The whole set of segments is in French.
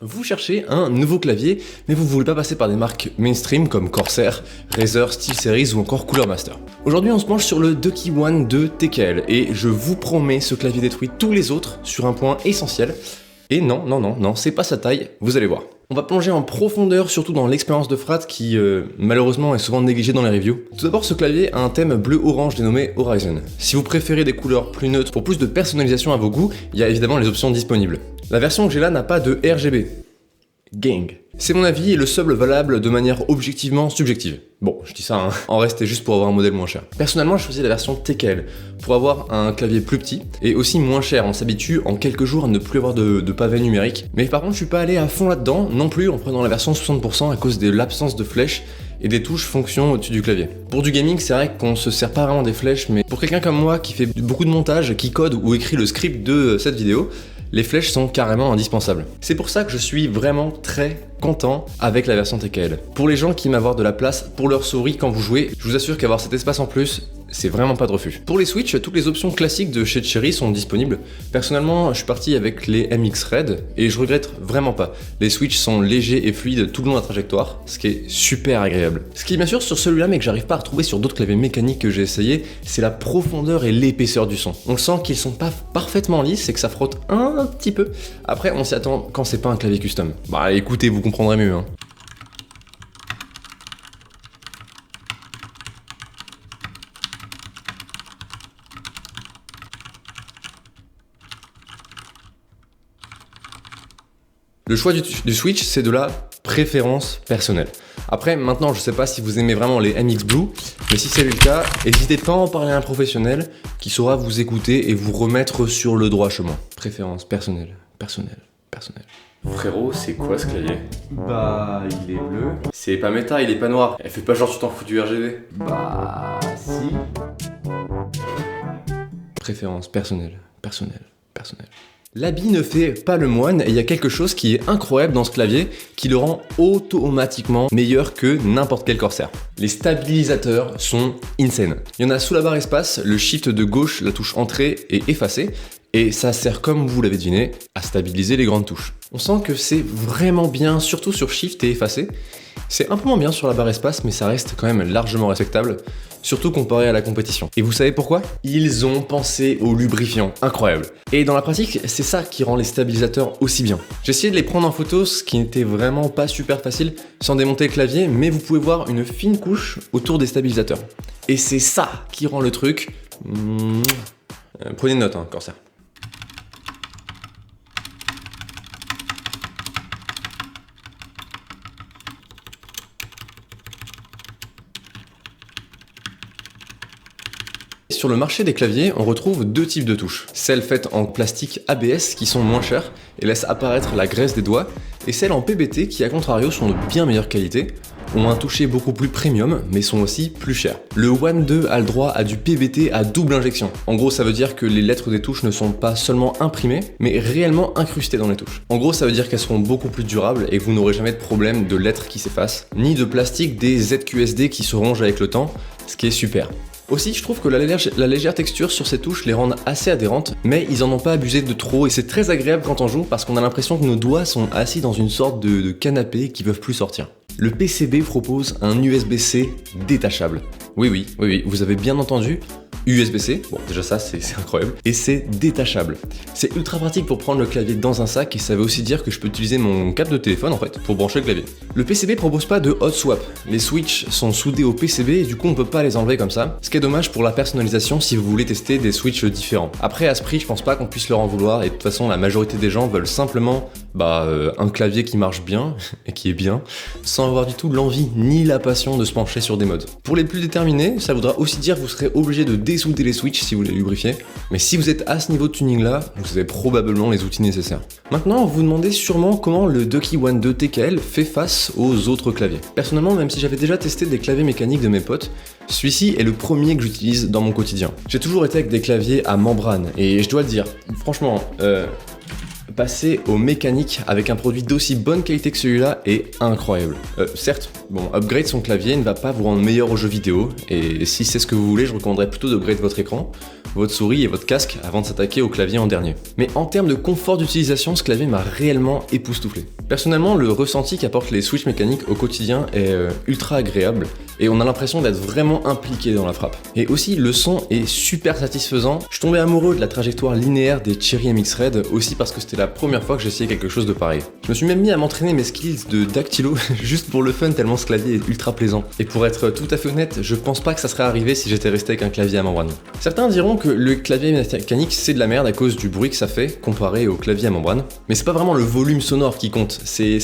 Vous cherchez un nouveau clavier, mais vous ne voulez pas passer par des marques mainstream comme Corsair, Razer, SteelSeries ou encore Cooler Master. Aujourd'hui, on se penche sur le Ducky One de TKL et je vous promets, ce clavier détruit tous les autres sur un point essentiel. Et non, c'est pas sa taille, vous allez voir. On va plonger en profondeur, surtout dans l'expérience de frappe qui, malheureusement, est souvent négligée dans les reviews. Tout d'abord, ce clavier a un thème bleu-orange dénommé Horizon. Si vous préférez des couleurs plus neutres pour plus de personnalisation à vos goûts, il y a évidemment les options disponibles. La version que j'ai là n'a pas de RGB. Gang. C'est mon avis et le seul valable de manière objectivement subjective. Bon, je dis ça, hein. En reste, c'est juste pour avoir un modèle moins cher. Personnellement, je choisis la version TKL pour avoir un clavier plus petit et aussi moins cher. On s'habitue en quelques jours à ne plus avoir de pavé numérique. Mais par contre, je suis pas allé à fond là-dedans non plus en prenant la version 60% à cause de l'absence de flèches et des touches fonction au-dessus du clavier. Pour du gaming, c'est vrai qu'on se sert pas vraiment des flèches, mais pour quelqu'un comme moi qui fait beaucoup de montage, qui code ou écrit le script de cette vidéo, les flèches sont carrément indispensables. C'est pour ça que je suis vraiment très content avec la version TKL. Pour les gens qui aiment avoir de la place pour leur souris quand vous jouez, je vous assure qu'avoir cet espace en plus, c'est vraiment pas de refus. Pour les Switch, toutes les options classiques de chez Cherry sont disponibles. Personnellement, je suis parti avec les MX Red et je regrette vraiment pas. Les Switch sont légers et fluides tout le long de la trajectoire, ce qui est super agréable. Ce qui est bien sûr sur celui-là mais que j'arrive pas à retrouver sur d'autres claviers mécaniques que j'ai essayé, c'est la profondeur et l'épaisseur du son. On sent qu'ils sont pas parfaitement lisses et que ça frotte un petit peu. Après, on s'y attend quand c'est pas un clavier custom. Bah écoutez, vous comprendrez mieux, hein. Le choix du Switch, c'est de la préférence personnelle. Après, maintenant, je sais pas si vous aimez vraiment les MX Blue, mais si c'est le cas, n'hésitez pas à en parler à un professionnel qui saura vous écouter et vous remettre sur le droit chemin. Préférence personnelle. Frérot, c'est quoi ce clavier? Bah, il est bleu. C'est pas méta, il est pas noir. Elle fait pas genre tu t'en fous du RGB. Bah, si. Préférence personnelle. L'habit ne fait pas le moine et il y a quelque chose qui est incroyable dans ce clavier qui le rend automatiquement meilleur que n'importe quel Corsair. Les stabilisateurs sont insane. Il y en a sous la barre espace, le shift de gauche, la touche entrée et effacée, et ça sert, comme vous l'avez deviné, à stabiliser les grandes touches. On sent que c'est vraiment bien, surtout sur shift et effacé. C'est un peu moins bien sur la barre espace, mais ça reste quand même largement respectable, surtout comparé à la compétition. Et vous savez pourquoi? Ils ont pensé au lubrifiant, incroyable. Et dans la pratique, c'est ça qui rend les stabilisateurs aussi bien. J'ai essayé de les prendre en photo, ce qui n'était vraiment pas super facile, sans démonter le clavier, mais vous pouvez voir une fine couche autour des stabilisateurs. Et c'est ça qui rend le truc... Prenez une note, hein, Corsair. Sur le marché des claviers, on retrouve deux types de touches. Celles faites en plastique ABS qui sont moins chères et laissent apparaître la graisse des doigts, et celles en PBT qui, à contrario, sont de bien meilleure qualité, ont un toucher beaucoup plus premium, mais sont aussi plus chers. Le One 2 a le droit à du PBT à double injection. En gros, ça veut dire que les lettres des touches ne sont pas seulement imprimées, mais réellement incrustées dans les touches. En gros, ça veut dire qu'elles seront beaucoup plus durables et que vous n'aurez jamais de problème de lettres qui s'effacent, ni de plastique des ZQSD qui se rongent avec le temps, ce qui est super. Aussi, je trouve que la légère texture sur ces touches les rend assez adhérentes, mais ils en ont pas abusé de trop et c'est très agréable quand on joue parce qu'on a l'impression que nos doigts sont assis dans une sorte de canapé qui peuvent plus sortir. Le PCB propose un USB-C détachable. Oui, vous avez bien entendu, USB-C, bon déjà ça c'est incroyable, et c'est détachable. C'est ultra pratique pour prendre le clavier dans un sac et ça veut aussi dire que je peux utiliser mon câble de téléphone en fait pour brancher le clavier. Le PCB propose pas de hot swap, les switches sont soudés au PCB et du coup on peut pas les enlever comme ça, ce qui est dommage pour la personnalisation si vous voulez tester des switches différents. Après à ce prix je pense pas qu'on puisse leur en vouloir et de toute façon la majorité des gens veulent simplement un clavier qui marche bien et qui est bien, sans avoir du tout l'envie ni la passion de se pencher sur des modes. Pour les plus déterminés, ça voudra aussi dire que vous serez obligé de dessouder les switches si vous les lubrifiez, mais si vous êtes à ce niveau de tuning là, vous avez probablement les outils nécessaires. Maintenant, vous vous demandez sûrement comment le Ducky One 2 TKL fait face aux autres claviers. Personnellement, même si j'avais déjà testé des claviers mécaniques de mes potes, celui-ci est le premier que j'utilise dans mon quotidien. J'ai toujours été avec des claviers à membrane, et je dois le dire, franchement, passer au mécanique avec un produit d'aussi bonne qualité que celui-là est incroyable. Certes, Bon, upgrade son clavier ne va pas vous rendre meilleur aux jeux vidéo, et si c'est ce que vous voulez, je recommanderais plutôt d'upgrade votre écran, votre souris et votre casque avant de s'attaquer au clavier en dernier. Mais en termes de confort d'utilisation, ce clavier m'a réellement époustouflé. Personnellement, le ressenti qu'apportent les switches mécaniques au quotidien est ultra agréable, et on a l'impression d'être vraiment impliqué dans la frappe. Et aussi, le son est super satisfaisant. Je tombais amoureux de la trajectoire linéaire des Cherry MX Red, aussi parce que c'était la première fois que j'essayais quelque chose de pareil. Je me suis même mis à m'entraîner mes skills de dactylo, juste pour le fun, tellement ce clavier est ultra plaisant. Et pour être tout à fait honnête, je pense pas que ça serait arrivé si j'étais resté avec un clavier à membrane. Certains diront que le clavier mécanique c'est de la merde à cause du bruit que ça fait comparé au clavier à membrane, mais c'est pas vraiment le volume sonore qui compte, c'est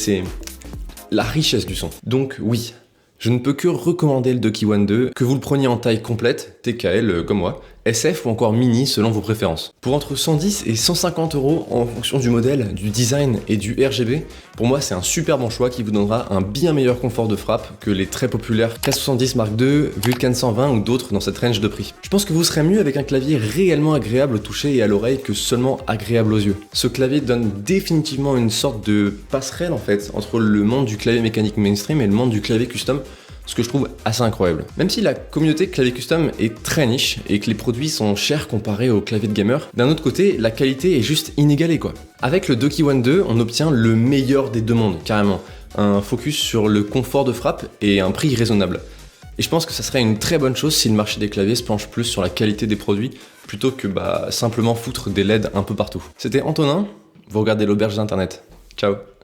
la richesse du son. Donc oui, je ne peux que recommander le Ducky One 2, que vous le preniez en taille complète, TKL comme moi, SF ou encore mini selon vos préférences. Pour entre 110 et 150 € en fonction du modèle, du design et du RGB, pour moi c'est un super bon choix qui vous donnera un bien meilleur confort de frappe que les très populaires K70 Mark II, Vulcan 120 ou d'autres dans cette range de prix. Je pense que vous serez mieux avec un clavier réellement agréable au toucher et à l'oreille que seulement agréable aux yeux. Ce clavier donne définitivement une sorte de passerelle en fait entre le monde du clavier mécanique mainstream et le monde du clavier custom, ce que je trouve assez incroyable. Même si la communauté clavier custom est très niche et que les produits sont chers comparés aux claviers de gamer, d'un autre côté, la qualité est juste inégalée quoi. Avec le Ducky One 2, on obtient le meilleur des deux mondes, carrément. Un focus sur le confort de frappe et un prix raisonnable. Et je pense que ça serait une très bonne chose si le marché des claviers se penche plus sur la qualité des produits, plutôt que simplement foutre des LED un peu partout. C'était Antonin, vous regardez l'auberge d'internet. Ciao.